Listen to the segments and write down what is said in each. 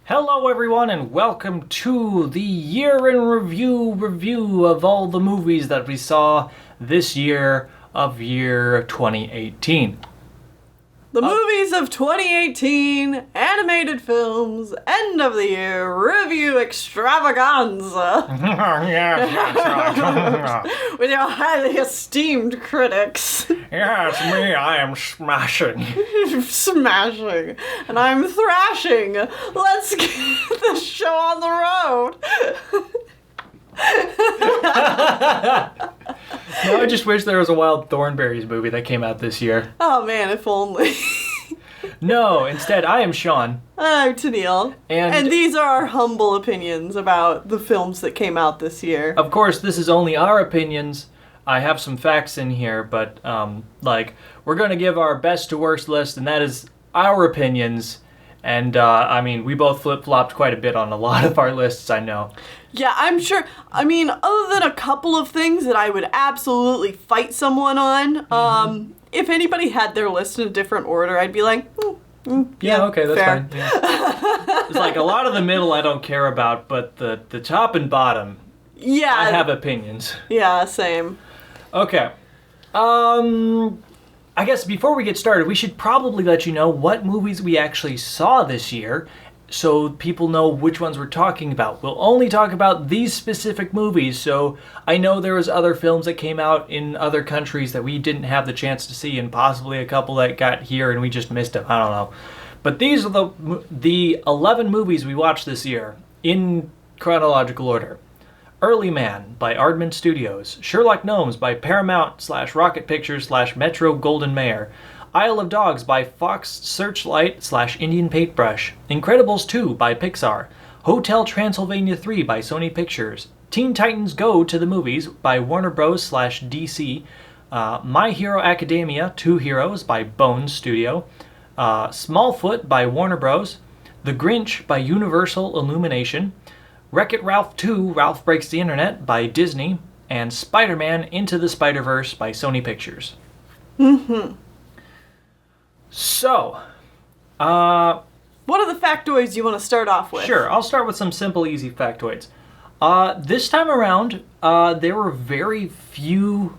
Hello everyone and welcome to the year in review of all the movies that we saw this year of year 2018. The movies of 2018, animated films, end of the year, review extravaganza. With your highly esteemed critics. Yeah, it's me, I am smashing. Smashing. And I'm thrashing. Let's get the show on the road. Now I just wish there was a Wild Thornberrys movie that came out this year. Oh man, if only. No, instead I am Sean. I'm Tennille. And these are our humble opinions about the films that came out this year. Of course, this is only our opinions. I have some facts in here, but we're going to give our best to worst list, and that is our opinions. And we both flip-flopped quite a bit on a lot of our lists, I know. Yeah, I'm sure. I mean, other than a couple of things that I would absolutely fight someone on, if anybody had their list in a different order, I'd be like, yeah, okay, that's fair. fine. Yeah. It's like a lot of the middle I don't care about, but the top and bottom, yeah, I have opinions. Yeah, same. Okay. I guess before we get started, we should probably let you know what movies we actually saw this year so people know which ones we're talking about. We'll only talk about these specific movies, so I know there was other films that came out in other countries that we didn't have the chance to see, and possibly a couple that got here and we just missed them. I don't know. But these are the 11 movies we watched this year in chronological order. Early Man by Aardman Studios, Sherlock Holmes by Paramount / Rocket Pictures / Metro Golden Mayer, Isle of Dogs by Fox Searchlight / Indian Paintbrush, Incredibles 2 by Pixar, Hotel Transylvania 3 by Sony Pictures, Teen Titans Go to the Movies by Warner Bros. /DC, My Hero Academia 2 Heroes by Bones Studio, Smallfoot by Warner Bros., The Grinch by Universal Illumination, WreckIt Ralph 2 Ralph Breaks the Internet by Disney, and Spiderman Into the SpiderVerse by Sony Pictures. So, what are the factoids you want to start off with? Sure, I'll start with some simple, easy factoids. This time around, there were very few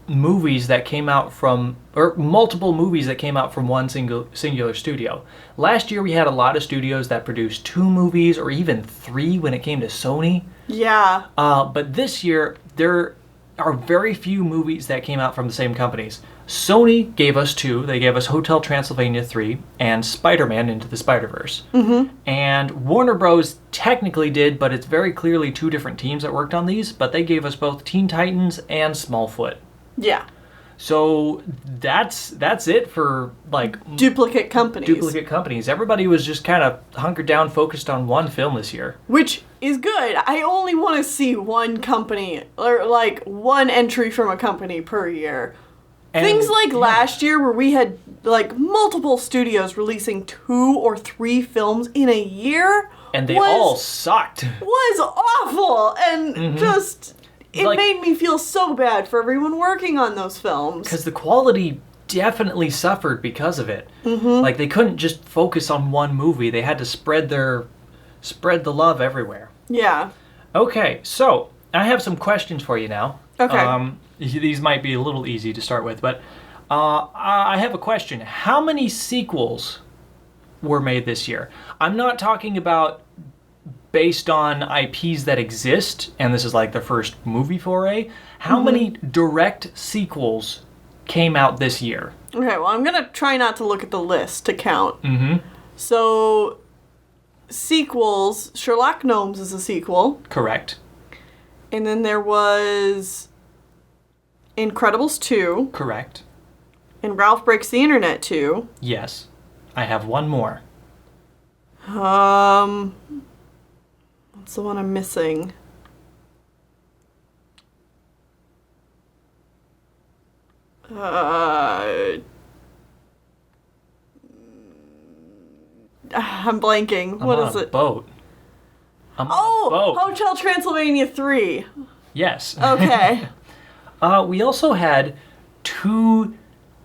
movies that came out from, or multiple movies that came out from one singular studio. Last year we had a lot of studios that produced 2 movies or even 3 when it came to Sony. Yeah. But this year there are very few movies that came out from the same companies. Sony gave us 2. They gave us Hotel Transylvania 3 and Spider-Man Into the SpiderVerse. And Warner Bros. Technically did, but it's very clearly 2 different teams that worked on these, but they gave us both Teen Titans and Smallfoot. Yeah. So that's it for duplicate companies. Everybody was just kind of hunkered down, focused on one film this year. Which is good. I only want to see one company, or one entry from a company per year. And things like last year where we had multiple studios releasing 2 or 3 films in a year. And they all sucked. Was awful. And just... It made me feel so bad for everyone working on those films. Because the quality definitely suffered because of it. They couldn't just focus on one movie. They had to spread the love everywhere. Yeah. Okay, so I have some questions for you now. Okay. These might be a little easy to start with, but I have a question. How many sequels were made this year? I'm not talking about based on IPs that exist, and this is their first movie foray. How many direct sequels came out this year? Okay, well, I'm going to try not to look at the list to count. So, sequels, Sherlock Holmes is a sequel. Correct. And then there was Incredibles 2. Correct. And Ralph Breaks the Internet 2. Yes. I have one more. What's the one I'm missing? I'm blanking. What is it? Boat. I'm on a boat. Hotel Transylvania 3. Yes. Okay. We also had 2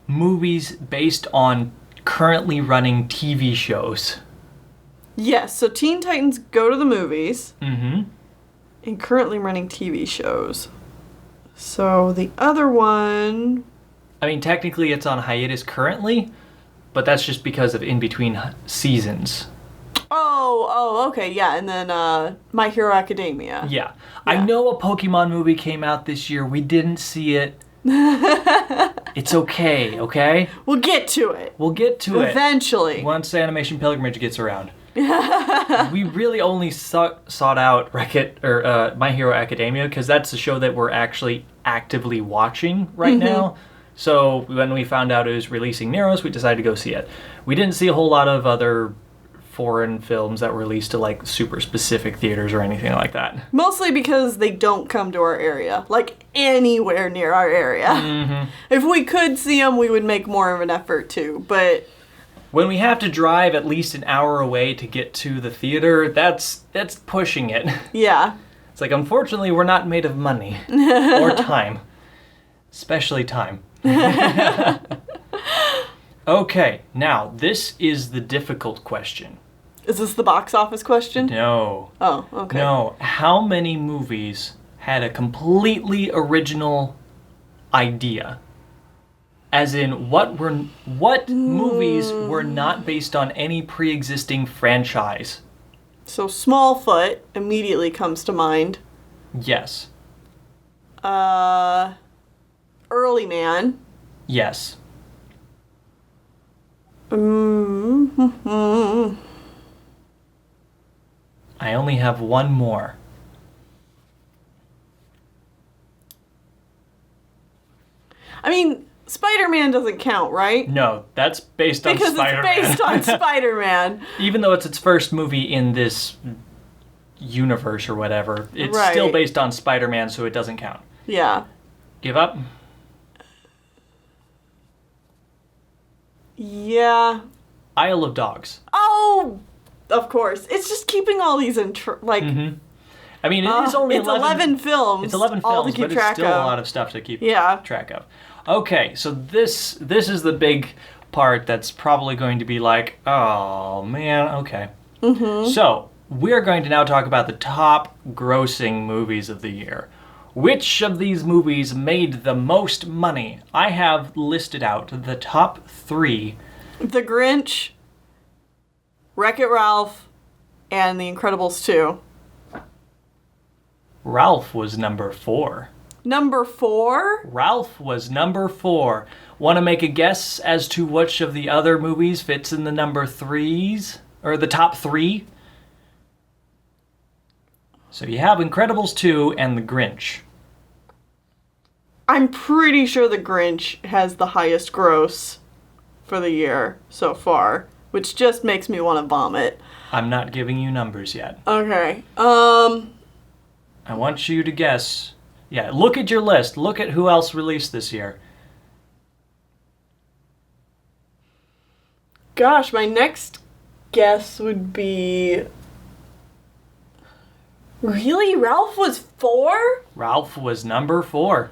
movies based on currently running TV shows. Yes, so Teen Titans Go to the movies. Mm-hmm. And currently running TV shows. So the other one... I mean, technically it's on hiatus currently, but that's just because of in-between seasons. Oh, okay, yeah, and then My Hero Academia. Yeah. I know a Pokemon movie came out this year. We didn't see it. It's okay? We'll get to it. We'll get to it. Eventually. Once Animation Pilgrimage gets around. We really only sought out WreckIt or My Hero Academia because that's the show that we're actually actively watching right now. So when we found out it was releasing near us, we decided to go see it. We didn't see a whole lot of other foreign films that were released to like super specific theaters or anything like that. Mostly because they don't come to our area, like anywhere near our area. If we could see them, we would make more of an effort too, but... When we have to drive at least an hour away to get to the theater, that's pushing it. Yeah. It's like, unfortunately, we're not made of money or time. Especially time. Okay, now, this is the difficult question. Is this the box office question? No. Oh, okay. No. How many movies had a completely original idea? As in, what movies were not based on any pre-existing franchise? So Smallfoot immediately comes to mind. Yes. Early Man. Yes. I only have one more. I mean, Spider-Man doesn't count, right? No, that's based on Spider-Man. Because it's based on Spider-Man. Even though it's its first movie in this universe or whatever, it's still based on Spider-Man, so it doesn't count. Yeah. Give up? Yeah. Isle of Dogs. Oh, of course. It's just keeping all these in I mean, it is only 11 films. It's 11 all films, to keep but track it's still of. a lot of stuff to keep track of. Okay, so this is the big part that's probably going to be like, oh man, okay. So we're going to now talk about the top grossing movies of the year. Which of these movies made the most money? I have listed out the top 3. The Grinch, WreckIt Ralph, and The Incredibles 2. Ralph was number 4. Number 4? Ralph was number 4. Want to make a guess as to which of the other movies fits in the number 3s? Or the top 3? So you have Incredibles 2 and The Grinch. I'm pretty sure The Grinch has the highest gross for the year so far, which just makes me want to vomit. I'm not giving you numbers yet. Okay. I want you to guess. Yeah, look at your list. Look at who else released this year. Gosh, my next guess would be... Really? Ralph was 4? Ralph was number 4.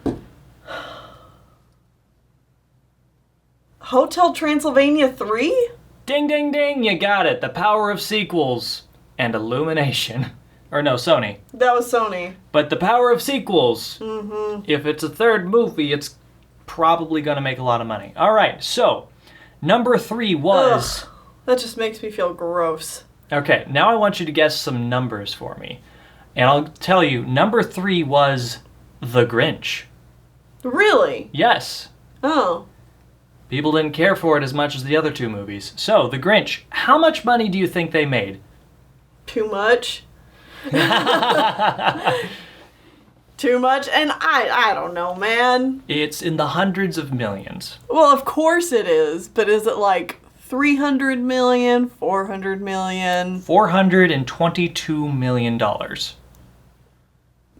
Hotel Transylvania 3? Ding, ding, ding, you got it. The power of sequels and Illumination. Or no, Sony. That was Sony. But the power of sequels. If it's a third movie, it's probably going to make a lot of money. All right, so number 3 was... Ugh, that just makes me feel gross. Okay, now I want you to guess some numbers for me. And I'll tell you, number 3 was The Grinch. Really? Yes. Oh. People didn't care for it as much as the other 2 movies. So, The Grinch, how much money do you think they made? Too much. Too much? And I don't know, man. It's in the hundreds of millions. Well, of course it is, but is it like 300 million, 400 million? $422 million.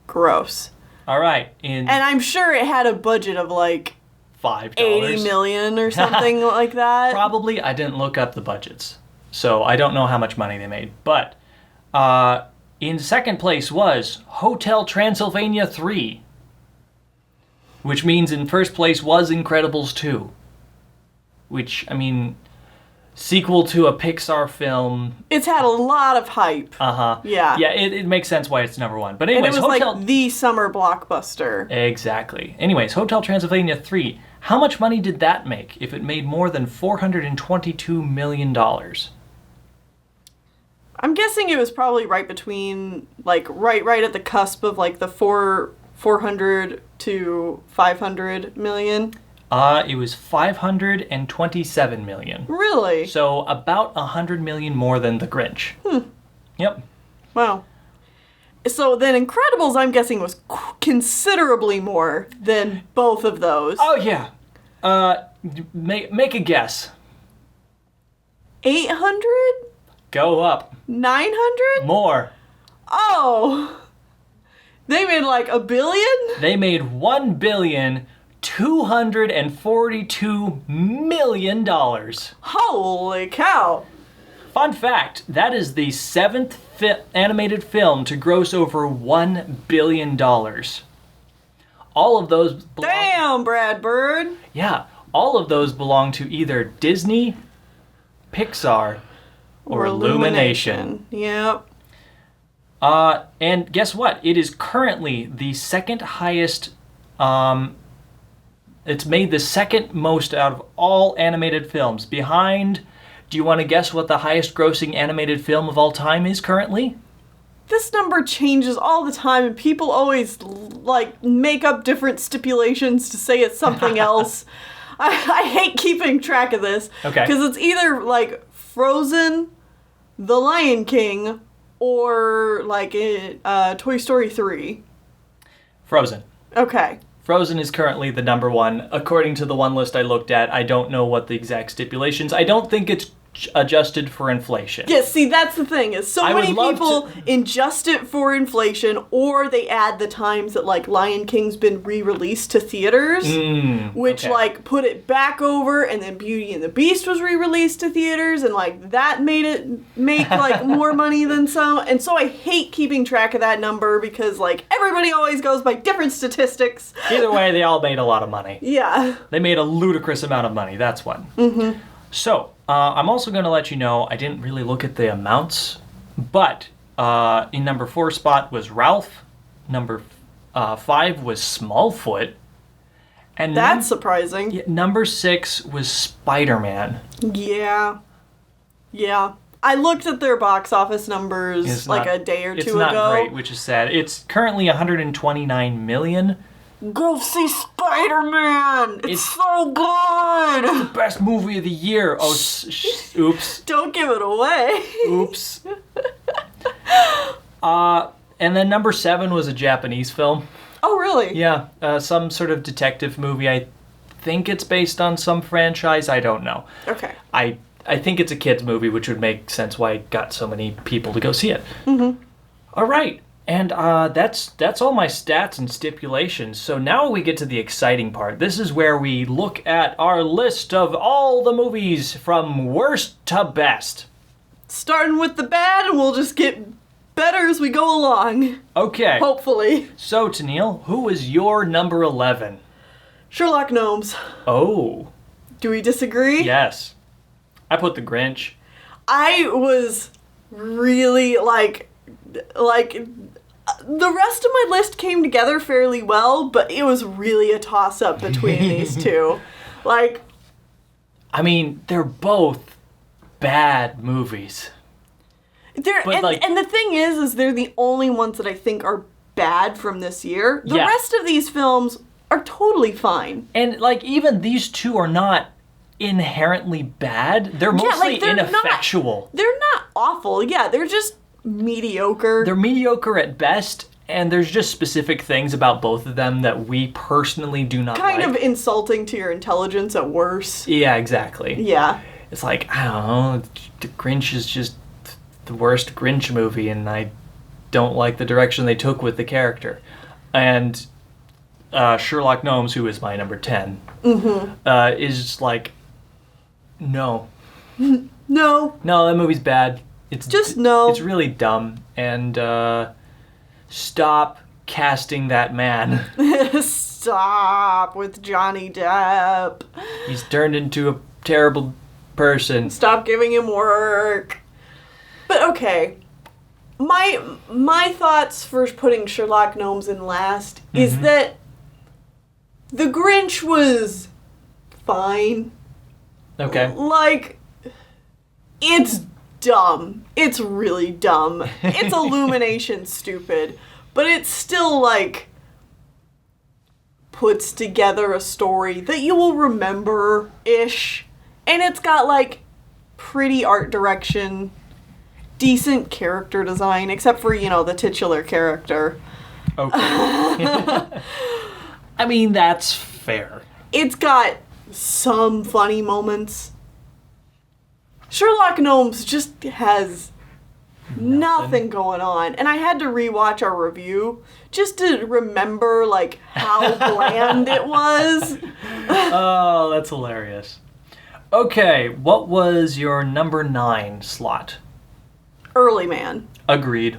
Gross. All right. And I'm sure it had a budget of like $5. 80 million or something like that. Probably. I didn't look up the budgets, so I don't know how much money they made. But in second place was Hotel Transylvania 3, which means in first place was Incredibles 2. Which, I mean, sequel to a Pixar film. It's had a lot of hype. Uh-huh. Yeah. Yeah, it makes sense why it's number one. But And anyways, it was like the summer blockbuster. Exactly. Anyways, Hotel Transylvania 3. How much money did that make if it made more than $422 million? I'm guessing it was probably right between, like, right at the cusp of, like, the 400 to 500 million. It was $527 million. Really? So about $100 million more than The Grinch. Yep. Wow. So then Incredibles, I'm guessing, was considerably more than both of those. Oh, yeah. Make a guess. 800? Go up. 900? More. Oh! They made like $1 billion? They made $1,242 million. Holy cow! Fun fact, that is the 7th animated film to gross over $1 billion. All of those Damn, Brad Bird! Yeah, all of those belong to either Disney, Pixar, or Illumination. Yep. And guess what? It is currently the second highest, it's made the second most out of all animated films. Behind, do you want to guess what the highest grossing animated film of all time is currently? This number changes all the time, and people always, like, make up different stipulations to say it's something else. I hate keeping track of this. Okay. Because it's either, like, Frozen, The Lion King, or, like, Toy Story 3. Frozen. Okay. Frozen is currently the number one. According to the one list I looked at, I don't know what the exact stipulations. I don't think it's adjusted for inflation. Yeah, see, that's the thing, is so many people adjust it for inflation, or they add the times that, like, Lion King's been re-released to theaters, which, like, put it back over, and then Beauty and the Beast was re-released to theaters, and, like, that made it make, like, more money than some, and so I hate keeping track of that number, because, like, everybody always goes by different statistics. Either way, they all made a lot of money. Yeah. They made a ludicrous amount of money, that's what. Mm-hmm. So, I'm also going to let you know, I didn't really look at the amounts, but in number 4 spot was Ralph, number 5 was Smallfoot, and that's surprising. Number 6 was Spiderman. Yeah. Yeah. I looked at their box office numbers a day or two ago. It's not great, which is sad. It's currently $129 million. Go see Spider-Man! It's so good! The best movie of the year. Oh, oops. Don't give it away. Oops. And then number 7 was a Japanese film. Oh, really? Yeah, some sort of detective movie. I think it's based on some franchise. I don't know. Okay. I think it's a kid's movie, which would make sense why it got so many people to go see it. Mm-hmm. All right. And that's all my stats and stipulations. So now we get to the exciting part. This is where we look at our list of all the movies from worst to best. Starting with the bad, and we'll just get better as we go along. Okay. Hopefully. So, Tennille, who is your number 11? Sherlock Holmes. Oh. Do we disagree? Yes. I put The Grinch. I was really, like... The rest of my list came together fairly well, but it was really a toss-up between these two. Like... I mean, they're both bad movies. And the thing is they're the only ones that I think are bad from this year. The rest of these films are totally fine. And, like, even these two are not inherently bad. They're mostly ineffectual. They're not awful. Yeah, they're just mediocre. They're mediocre at best, and there's just specific things about both of them that we personally do not like. Kind of insulting to your intelligence at worst. Yeah, exactly. Yeah. It's like, I don't know, The Grinch is just the worst Grinch movie, and I don't like the direction they took with the character. And Sherlock Holmes, who is my number 10, is just like, no. No. No, that movie's bad. It's just no. It's really dumb. And stop casting that man. Stop with Johnny Depp. He's turned into a terrible person. Stop giving him work. But okay. My thoughts for putting Sherlock Holmes in last is that the Grinch was fine. Okay. Like, it's dumb. It's really dumb. It's Illumination stupid. But it's still, like, puts together a story that you will remember-ish. And it's got, like, pretty art direction, decent character design, except for, the titular character. Okay. I mean, that's fair. It's got some funny moments. Sherlock Holmes just has nothing going on. And I had to rewatch our review just to remember, like, how bland it was. Oh, that's hilarious. Okay, what was your number 9 slot? Early Man. Agreed.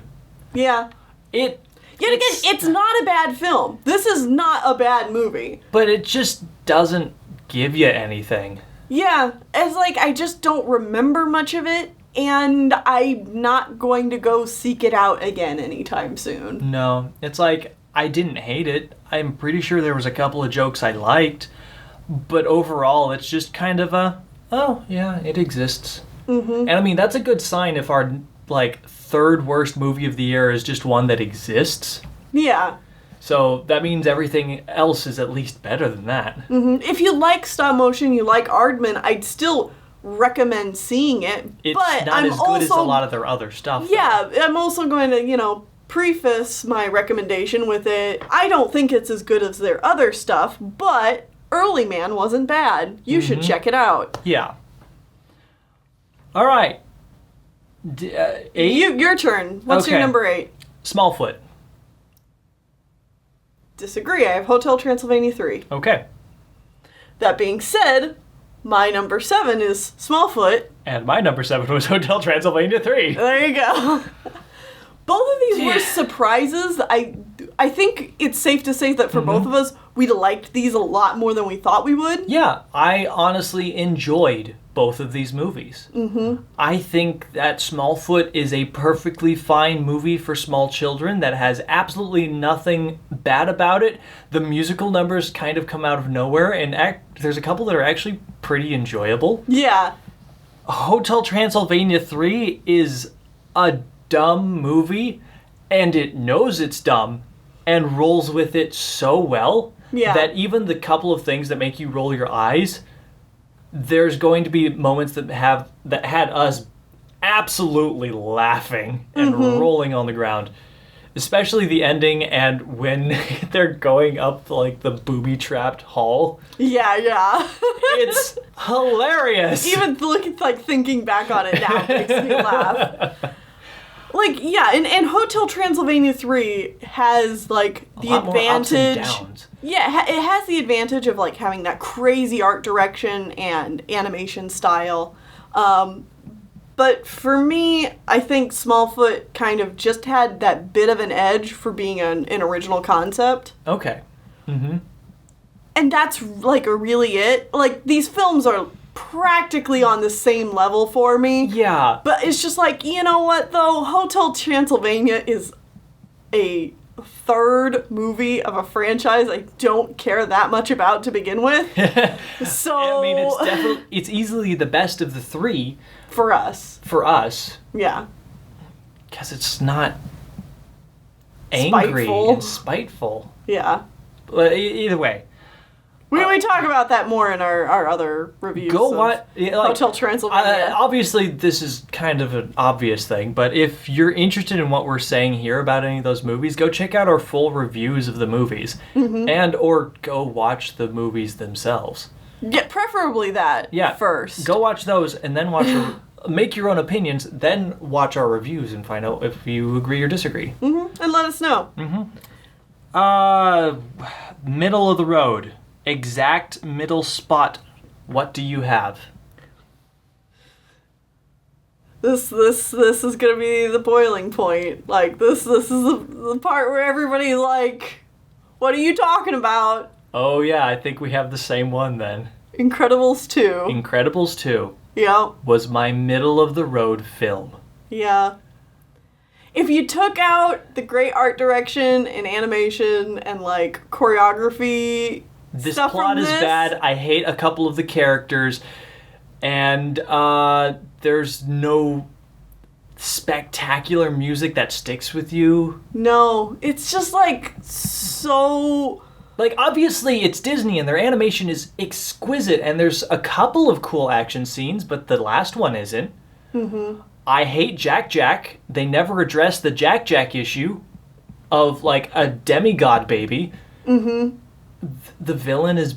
Yeah. Yet again, it's not a bad film. This is not a bad movie. But it just doesn't give you anything. Yeah, it's like I just don't remember much of it, and I'm not going to go seek it out again anytime soon. No, it's like I didn't hate it. I'm pretty sure there was a couple of jokes I liked, but overall it's just kind of oh yeah, it exists. And I mean, that's a good sign if our like third worst movie of the year is just one that exists. Yeah. So that means everything else is at least better than that. If you like stop motion, you like Aardman, I'd still recommend seeing it. It's but not as good as a lot of their other stuff. Yeah, I'm also going to, preface my recommendation with it. I don't think it's as good as their other stuff, but Early Man wasn't bad. You should check it out. Yeah. All right. 8? Your turn. What's your number 8? Smallfoot. Disagree. I have Hotel Transylvania 3. Okay. That being said, my number 7 is Smallfoot. And my number 7 was Hotel Transylvania 3. There you go. Both of these were surprises. I think it's safe to say that for both of us, we liked these a lot more than we thought we would. Yeah, I honestly enjoyed both of these movies. I think that Smallfoot is a perfectly fine movie for small children that has absolutely nothing bad about it. The musical numbers kind of come out of nowhere, and there's a couple that are actually pretty enjoyable. Yeah. Hotel Transylvania 3 is a dumb movie, and it knows it's dumb and rolls with it so well that even the couple of things that make you roll your eyes, there's going to be moments that had us absolutely laughing and rolling on the ground. Especially the ending and when they're going up like the booby-trapped hall. Yeah. It's hilarious. Even thinking back on it now makes me laugh. And Hotel Transylvania 3 has, the advantage... More ups and downs. Yeah, it has the advantage of, having that crazy art direction and animation style. But for me, I think Smallfoot kind of just had that bit of an edge for being an original concept. Okay. And that's, really it. These films are practically on the same level for me. Yeah. But it's just you know what, though? Hotel Transylvania is a third movie of a franchise I don't care that much about to begin with. So... I mean, it's easily the best of the 3. For us. Yeah. Because it's not angry and spiteful. Yeah. But either way. We talk about that more in our other reviews. Hotel Transylvania. Obviously, this is kind of an obvious thing, but if you're interested in what we're saying here about any of those movies, go check out our full reviews of the movies, and or go watch the movies themselves. Yeah, preferably that. First. Go watch those, and then make your own opinions. Then watch our reviews and find out if you agree or disagree. And let us know. Middle of the road. Exact middle spot. What do you have? This is gonna be the boiling point. This is the part where everybody's like, what are you talking about? Oh yeah, I think we have the same one then. Incredibles 2. Incredibles 2. Yeah. was my middle-of-the-road film. Yeah. If you took out the great art direction and animation and, like, choreography, This stuff plot from is this, bad. I hate a couple of the characters. And there's no spectacular music that sticks with you. No, it's just, like, so... Like, obviously, it's Disney, and their animation is exquisite, and there's a couple of cool action scenes, but the last one isn't. Mm-hmm. I hate Jack Jack. They never address the Jack Jack issue of, like, a demigod baby. Mm-hmm. The villain is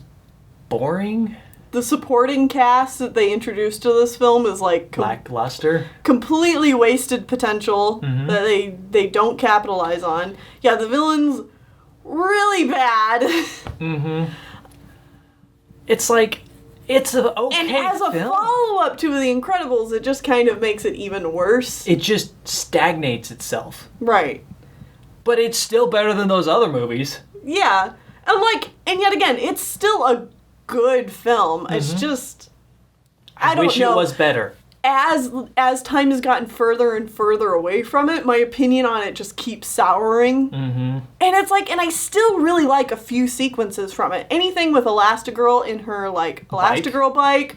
boring. The supporting cast that they introduced to this film is, like... Lackluster. Completely wasted potential Mm-hmm. that they don't capitalize on. Yeah, the villain's really bad. Mm-hmm. It's like, it's a okay And as a film. follow-up to The Incredibles, it just kind of makes it even worse. It just stagnates itself. Right. But it's still better than those other movies. Yeah. And yet again, it's still a good film. It's Mm-hmm. just... I don't wish know. it was better. As time has gotten further and further away from it, my opinion on it just keeps souring. Mm-hmm. And it's like, and I still really like a few sequences from it. Anything with Elastigirl in her, like, Elastigirl bike,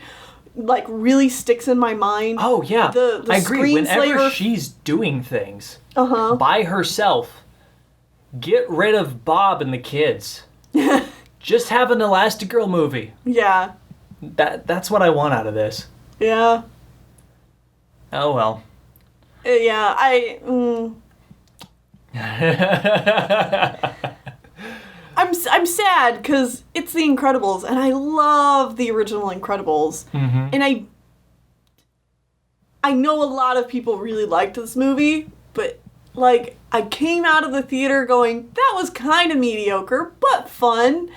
like, really sticks in my mind. Oh, yeah. The I agree. Whenever Screenslayer- she's doing things Uh-huh. by herself, get rid of Bob and the kids. Just have an Elastigirl movie. Yeah. That's what I want out of this. Yeah. Oh, well. Yeah, I'm sad because it's The Incredibles, and I love the original Incredibles. Mm-hmm. And I know a lot of people really liked this movie, but, like, I came out of the theater going, that was kind of mediocre, but fun.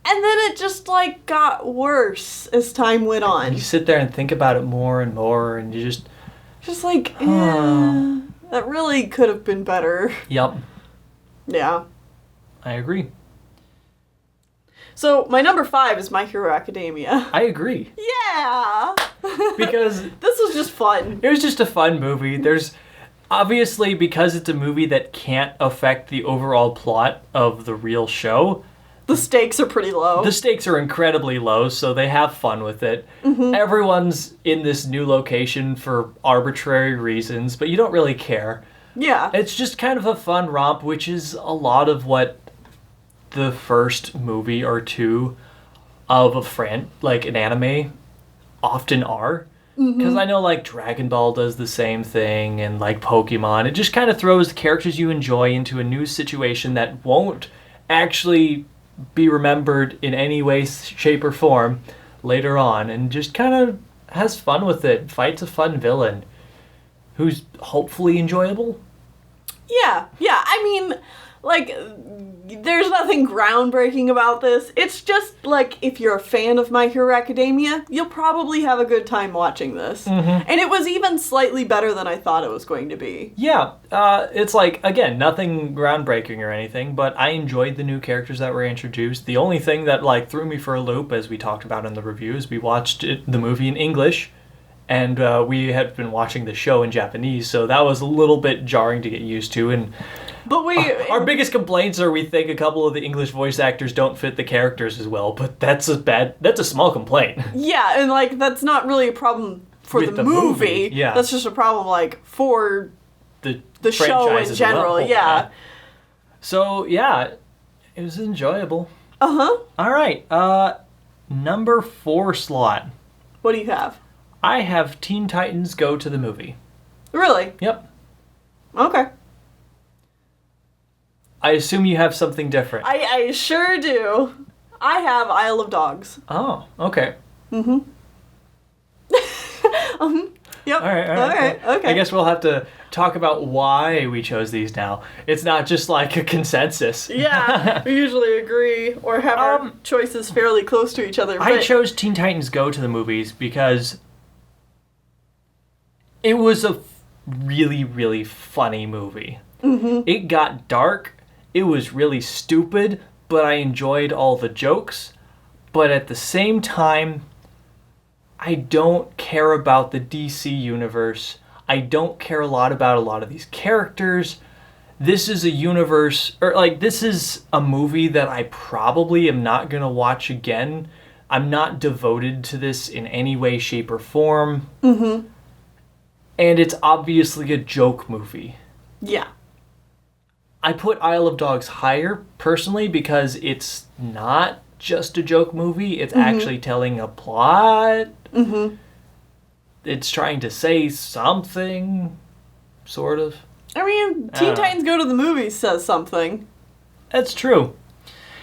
And then it just, like, got worse as time went on. You sit there and think about it more and more, and you just... Just like, that really could have been better. Yep. Yeah. I agree. So, my number 5 is My Hero Academia. I agree. Yeah! Because This was just fun. it was just a fun movie. There's... Obviously, because it's a movie that can't affect the overall plot of the real show... The stakes are pretty low. The stakes are incredibly low, so they have fun with it. Mm-hmm. Everyone's in this new location for arbitrary reasons, but you don't really care. Yeah. It's just kind of a fun romp, which is a lot of what the first movie or two of like an anime often are. Because I know, like, Dragon Ball does the same thing, and, like, Pokemon. It just kind of throws the characters you enjoy into a new situation that won't actually be remembered in any way, shape, or form later on, and just kind of has fun with it. Fights a fun villain who's hopefully enjoyable. Yeah. I mean, like, there's nothing groundbreaking about this. It's just, like, if you're a fan of My Hero Academia, you'll probably have a good time watching this. Mm-hmm. And it was even slightly better than I thought it was going to be. Yeah, it's like, again, nothing groundbreaking or anything, but I enjoyed the new characters that were introduced. The only thing that, like, threw me for a loop, as we talked about in the reviews, we watched the movie in English, and we had been watching the show in Japanese, so that was a little bit jarring to get used to, and But our biggest complaints are we think a couple of the English voice actors don't fit the characters as well, but that's a small complaint. Yeah, and, like, that's not really a problem for With the the movie. movie, yeah. That's just a problem, like, for The show franchise in as general. well. Yeah. So, yeah, it was enjoyable. Uh-huh. All right, number 4 slot. What do you have? I have Teen Titans Go to the movie. Really? Yep. Okay. I assume you have something different. I sure do. I have Isle of Dogs. Oh, okay. Mm-hmm. Yep. All right. Well, Okay. I guess we'll have to talk about why we chose these now. It's not just like a consensus. Yeah, we usually agree or have our choices fairly close to each other. I but- chose Teen Titans Go to the movies because it was a really, really funny movie. Mm-hmm. It got dark. It was really stupid, but I enjoyed all the jokes. But at the same time, I don't care about the DC universe. I don't care a lot about a lot of these characters. This is a universe, or like, this is a movie that I probably am not going to watch again. I'm not devoted to this in any way, shape, or form. Mm-hmm. And it's obviously a joke movie. Yeah. I put Isle of Dogs higher, personally, because it's not just a joke movie. It's actually telling a plot. Mm-hmm. It's trying to say something, sort of. I mean, Teen Titans Go to the Movies says something. That's true.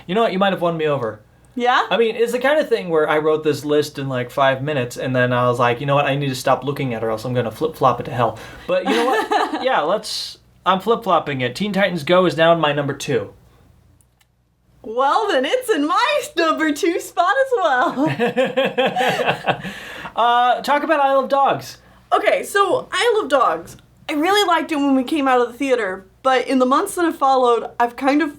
You know what? You might have won me over. Yeah? I mean, it's the kind of thing where I wrote this list in like 5 minutes, and then I was like, you know what? I need to stop looking at it, or else I'm going to flip-flop it to hell. But you know what? Yeah, I'm flip-flopping it. Teen Titans Go is now in my number 2. Well, then it's in my number 2 spot as well. Talk about Isle of Dogs. Okay, so Isle of Dogs. I really liked it when we came out of the theater, but in the months that have followed, I've kind of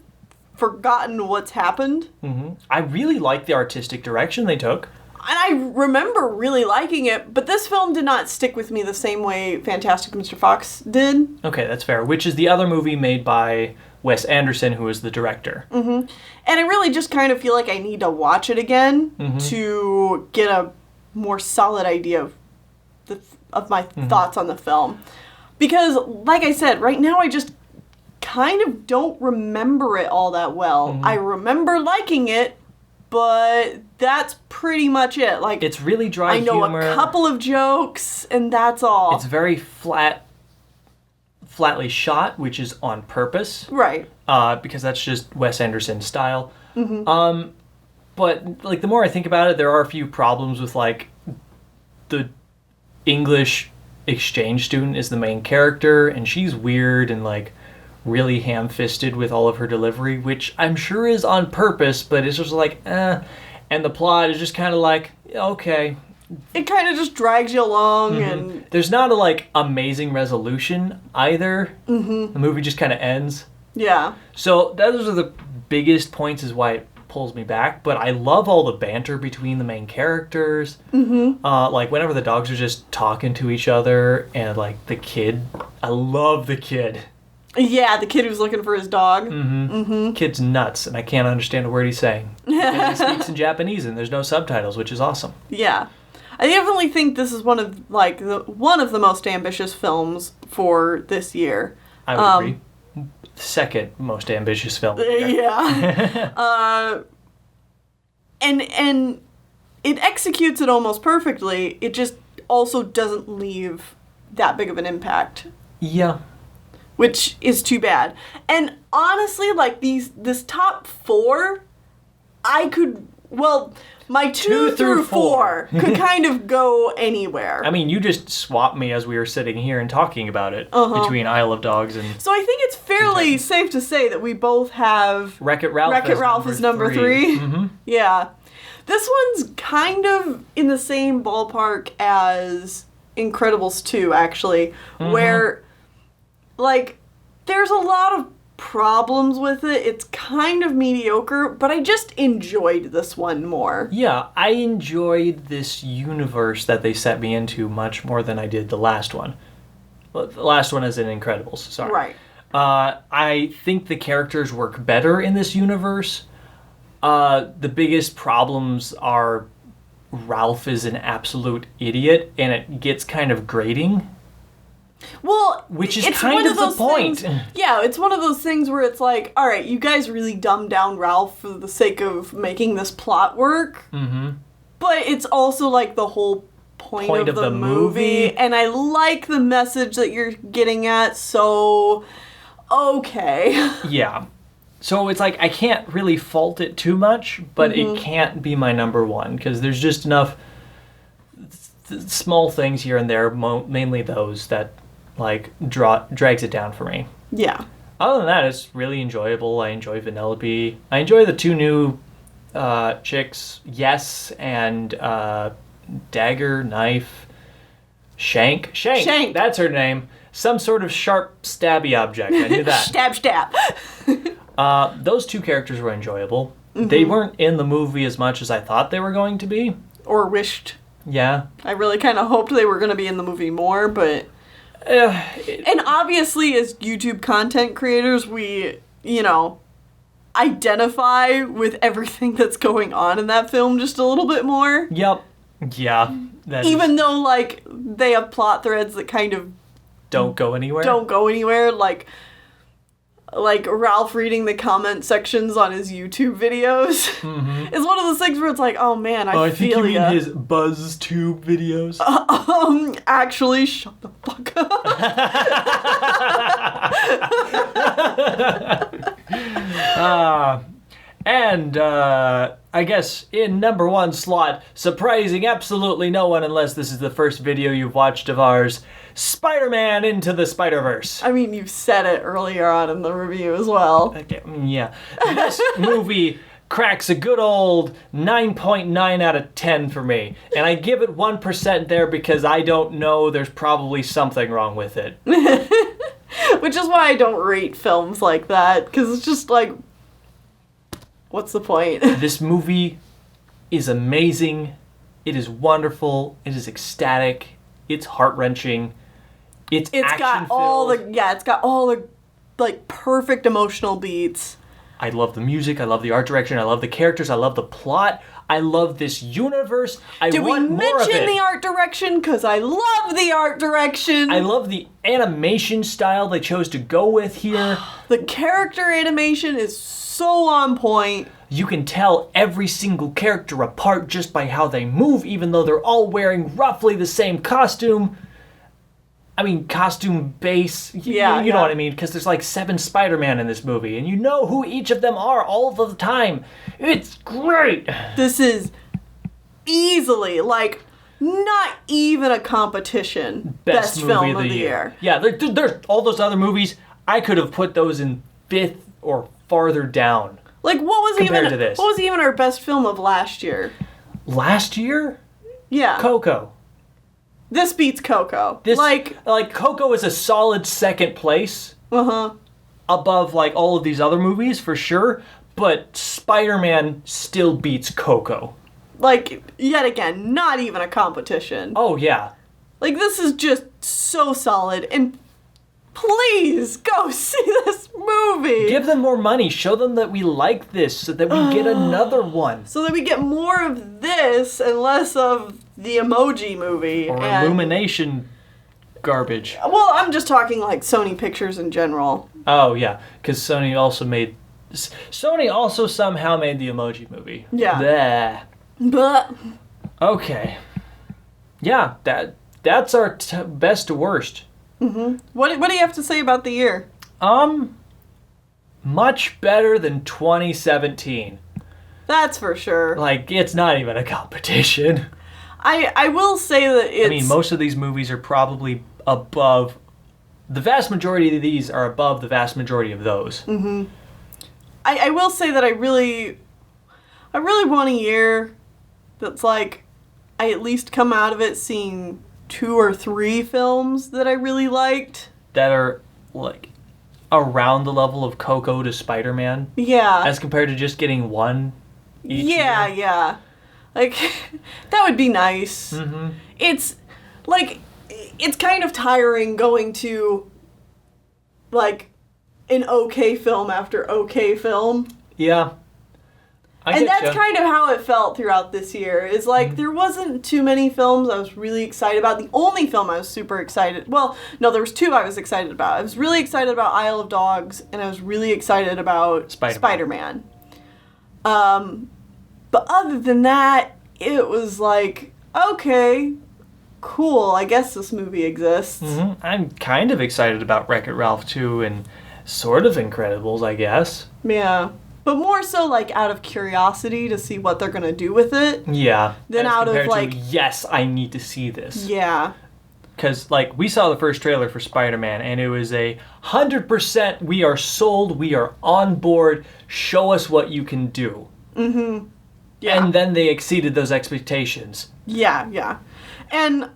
forgotten what's happened. Mm-hmm. I really like the artistic direction they took. And I remember really liking it, but this film did not stick with me the same way Fantastic Mr. Fox did. Okay, that's fair. Which is the other movie made by Wes Anderson, who is the director. Mm-hmm. And I really just kind of feel like I need to watch it again to get a more solid idea of my thoughts on the film. Because, like I said, right now I just kind of don't remember it all that well. I remember liking it, but that's pretty much it. Like, it's really dry humor. I know a couple of jokes, and that's all. It's very flatly shot, which is on purpose. Right. Because that's just Wes Anderson's style. Mm-hmm. But, like, the more I think about it, there are a few problems with, like, the English exchange student is the main character, and she's weird and, like, really ham-fisted with all of her delivery, which I'm sure is on purpose, but it's just like, and the plot is just kind of like, okay. It kind of just drags you along, and... There's not a, like, amazing resolution either. The movie just kind of ends. Yeah. So those are the biggest points is why it pulls me back, but I love all the banter between the main characters. Like, whenever the dogs are just talking to each other, and, like, the kid, I love the kid. Yeah, the kid who's looking for his dog. Kid's nuts, and I can't understand a word he's saying. Because he speaks in Japanese, and there's no subtitles, which is awesome. Yeah. I definitely think this is one of the most ambitious films for this year. I would agree. Second most ambitious film. Yeah. And it executes it almost perfectly. It just also doesn't leave that big of an impact. Yeah. Which is too bad. And honestly, like, this top 4, my 2 through 4 could kind of go anywhere. I mean, you just swapped me as we were sitting here and talking about it between Isle of Dogs and... So I think it's fairly safe to say that we both have... WreckIt Ralph is number 3. Yeah. This one's kind of in the same ballpark as Incredibles 2, actually, where, like, there's a lot of problems with it. It's kind of mediocre, but I just enjoyed this one more. Yeah, I enjoyed this universe that they set me into much more than I did the last one. Well, the last one is in Incredibles, sorry. Right. I think the characters work better in this universe. The biggest problems are Ralph is an absolute idiot, and it gets kind of grating. Well, which is kind of the point. Yeah, it's one of those things where it's like, all right, you guys really dumbed down Ralph for the sake of making this plot work. But it's also like the whole point of the movie. And I like the message that you're getting at, so okay. Yeah. So it's like, I can't really fault it too much, but it can't be my number 1, because there's just enough small things here and there, mainly those that, like, drags it down for me. Yeah. Other than that, it's really enjoyable. I enjoy Vanellope. I enjoy the 2 new chicks, Yes and Dagger, Knife, Shank. Shank! That's her name. Some sort of sharp, stabby object. I knew that. Stab. Those 2 characters were enjoyable. They weren't in the movie as much as I thought they were going to be. Or wished Yeah. I really kind of hoped they were going to be in the movie more, but... and obviously, as YouTube content creators, we, identify with everything that's going on in that film just a little bit more. Yep. Yeah. Even though, like, they have plot threads that kind of... Don't go anywhere? Don't go anywhere, like Ralph reading the comment sections on his YouTube videos is one of those things where it's like, oh man, I think feel you ya. mean his BuzzTube videos. Actually, shut the fuck up. I guess in number one slot, surprising absolutely no one unless this is the first video you've watched of ours, Spider-Man Into the Spider-Verse. I mean, you've said it earlier on in the review as well. Okay, yeah. This movie cracks a good old 9.9 out of 10 for me. And I give it 1% there because I don't know, there's probably something wrong with it. Which is why I don't rate films like that, because it's just like, what's the point? This movie is amazing. It is wonderful. It is ecstatic. It's heart-wrenching. It's got all the like perfect emotional beats. I love the music. I love the art direction. I love the characters. I love the plot. I love this universe. Did we mention the art direction? Because I love the art direction. I love the animation style they chose to go with here. The character animation is so on point. You can tell every single character apart just by how they move, even though they're all wearing roughly the same costume. I mean, costume base. You know what I mean? Because there's like 7 Spider-Man in this movie, and you know who each of them are all of the time. It's great. This is easily, like, not even a competition. Best film of the year. Yeah, there's all those other movies. I could have put those in 5th or farther down. Like, what was even our best film of last year? Last year? Yeah. Coco. This beats Coco. Like Coco is a solid second place. Above like all of these other movies for sure, but Spider-Man still beats Coco. Like, yet again, not even a competition. Oh yeah. Like, this is just so solid, and please go see this movie. Give them more money. Show them that we like this so that we get another one. So that we get more of this and less of the Emoji Movie. Or Illumination garbage. Well, I'm just talking like Sony Pictures in general. Oh, yeah. Because Sony also somehow made the Emoji Movie. Yeah. But. Okay. Yeah, that's our best to worst. What do you have to say about the year? Much better than 2017. That's for sure. Like, it's not even a competition. I will say that it's... I mean, most of these movies are probably above... The vast majority of these are above the vast majority of those. I will say that I really want a year that's like, I at least come out of it seeing 2 or 3 films that I really liked. That are, like, around the level of Coco to Spider-Man. Yeah. As compared to just getting one each year. Yeah. Like, that would be nice. It's, like, it's kind of tiring going to, like, an okay film after okay film. Yeah. And that's kind of how it felt throughout this year. Is like, there wasn't too many films I was really excited about. The only film I was super excited... Well, no, there was 2 I was excited about. I was really excited about Isle of Dogs, and I was really excited about Spider-Man. But other than that, it was like, okay, cool, I guess this movie exists. I'm kind of excited about WreckIt Ralph 2 and sort of Incredibles, I guess. Yeah. But more so, like, out of curiosity to see what they're going to do with it. Yeah. Than out of, like... yes, I need to see this. Yeah. Because, like, we saw the first trailer for Spider-Man, and it was 100% we are sold, we are on board, show us what you can do. Yeah. And then they exceeded those expectations. Yeah. And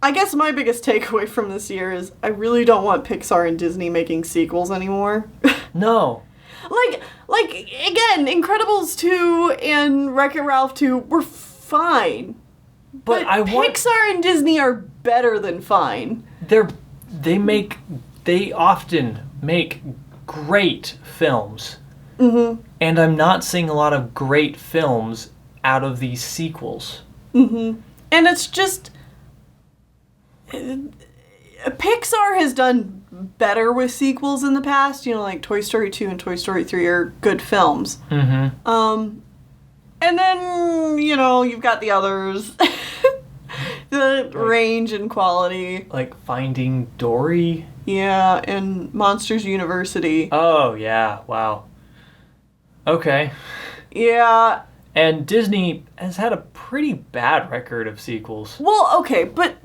I guess my biggest takeaway from this year is I really don't want Pixar and Disney making sequels anymore. No. Like, again, Incredibles 2 and Wreck-It Ralph 2 were fine. But I want Pixar and Disney are better than fine. They often make great films. Mm-hmm. And I'm not seeing a lot of great films out of these sequels. Mm-hmm. And it's just... Pixar has done better with sequels in the past. You know, like Toy Story 2 and Toy Story 3 are good films. Mm-hmm. And then, you know, you've got the others. The range and quality. Like Finding Dory? Yeah, and Monsters University. Oh, yeah. Wow. Okay. Yeah. And Disney has had a pretty bad record of sequels. Well, okay, but,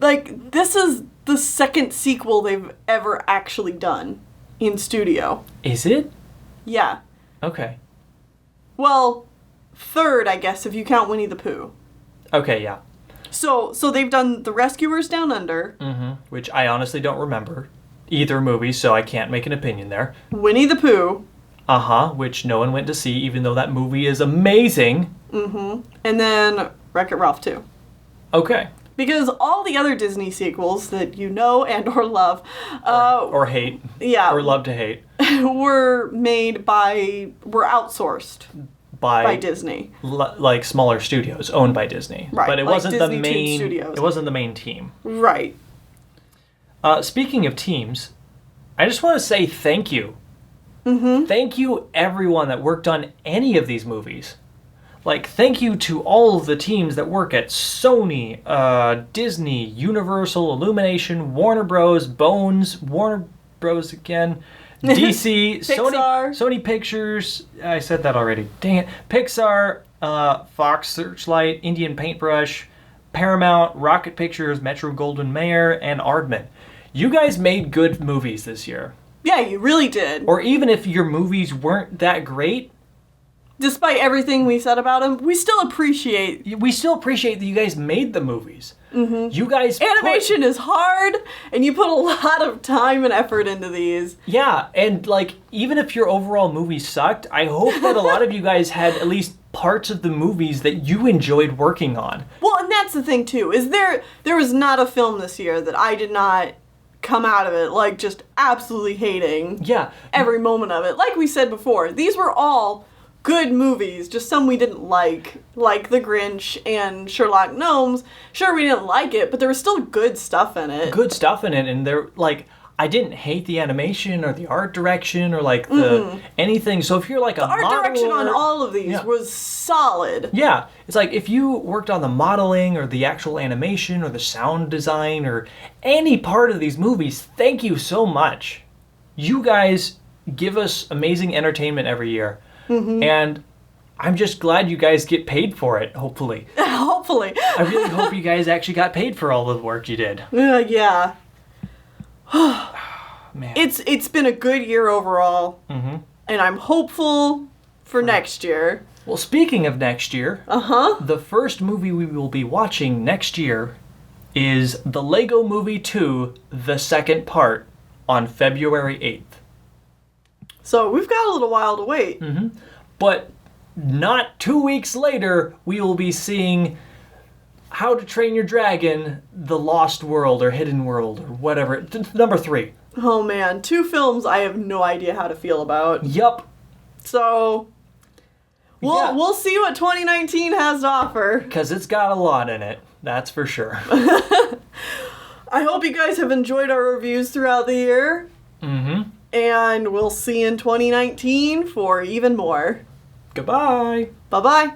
like, this is the second sequel they've ever actually done in studio. Is it? Yeah. Okay. Well, third, I guess, if you count Winnie the Pooh. Okay, yeah. So they've done The Rescuers Down Under. Mm-hmm. Which I honestly don't remember either movie, so I can't make an opinion there. Winnie the Pooh. Uh-huh, which no one went to see, even though that movie is amazing. Mm-hmm. And then Wreck-It Ralph 2. Okay. Because all the other Disney sequels that you know and or love... or hate. Yeah. Or love to hate. were outsourced. By Disney. Like smaller studios owned by Disney. Right. But it like wasn't Disney the main Studios. It wasn't the main team. Right. Speaking of teams, I just want to say thank you. Mm-hmm. Thank you everyone that worked on any of these movies. Like, thank you to all of the teams that work at Sony, Disney, Universal, Illumination, Warner Bros, Bones, Warner Bros again, DC, Sony Pictures, I said that already, dang it, Pixar, Fox Searchlight, Indian Paintbrush, Paramount, Rocket Pictures, Metro-Goldwyn-Mayer, and Aardman. You guys made good movies this year. Yeah, you really did. Or even if your movies weren't that great, despite everything we said about them, we still appreciate that you guys made the movies. Mm-hmm. You guys animation is hard, and you put a lot of time and effort into these. Yeah, and like even if your overall movie sucked, I hope that a lot of you guys had at least parts of the movies that you enjoyed working on. Well, and that's the thing too. Is there was not a film this year that I did not come out of it like just absolutely hating. Yeah, every moment of it. Like we said before, these were all good movies, just some we didn't like The Grinch and Sherlock Holmes. Sure, we didn't like it, but there was still good stuff in it. And they're like, I didn't hate the animation or the art direction or like the anything. So if you're like the art direction on all of these was solid. Yeah, it's like if you worked on the modeling or the actual animation or the sound design or any part of these movies, thank you so much. You guys give us amazing entertainment every year. Mm-hmm. And I'm just glad you guys get paid for it, hopefully. Hopefully. I really hope you guys actually got paid for all the work you did. Yeah. Man. It's been a good year overall. Mm-hmm. And I'm hopeful for next year. Well, speaking of next year, the first movie we will be watching next year is The Lego Movie 2, the second part, on February 8th. So we've got a little while to wait. Mm-hmm. But not 2 weeks later, we will be seeing How to Train Your Dragon, The Lost World or Hidden World or whatever. Number 3. Oh man, 2 films I have no idea how to feel about. Yup. So we'll see what 2019 has to offer. Because it's got a lot in it, that's for sure. I hope you guys have enjoyed our reviews throughout the year. Mm-hmm. And we'll see you in 2019 for even more. Goodbye. Bye-bye.